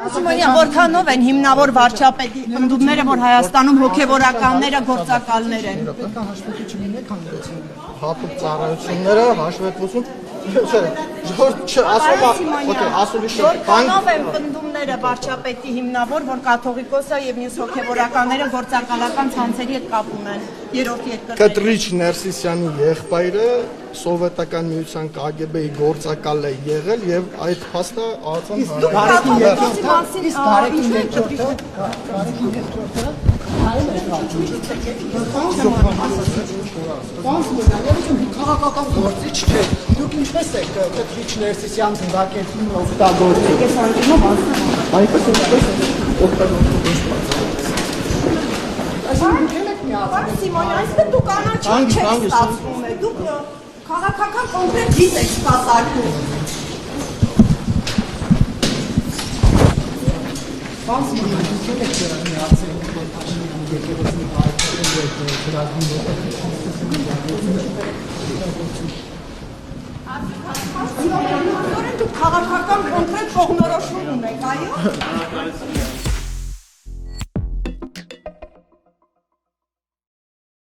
Սիմոնյան, որքանով են հիմնավոր վարչապետի ընդդումները, որ Հայաստանում հոգևորականները գործակալներ են։ Պետք է հաշվետու չլինեք հանգեցին։ Հատուկ ծառայությունները հաշվետվություն որքանով են ընդդումները վարչապետի հիմնավոր, որ կաթողիկոսը եւ մյուս հոգևորականները գործակալական ցանցերի հետ կապ ունեն։ Երրորդ երկրների։ Կտրիչ Ներսիսյանի եղբայրը Սովետական միության KGB-ի գործակալ է եղել եւ այդ փաստը ԱԱՑ-ն քաղաքական գործիչ չէ։ Դուք ինչպես եք Կտրիչ Ներսիսյան ծննդակերպին օգտագործում։ Ես անկյունով ասում։ Այնպես օգտագործում։ Պարոն Սիմոնյան, այսինքն դուք կանաչ չեք ստացվում եք, դուք քաղաքական կոնկրետ դիտ եք սպասարկում։ Պարոն Սիմոնյան, դուք եք միացել եկեղեցի բարեկամների գրագին Դուք քաղաքական կոնկրետ կողմնորոշում ունեք, այո։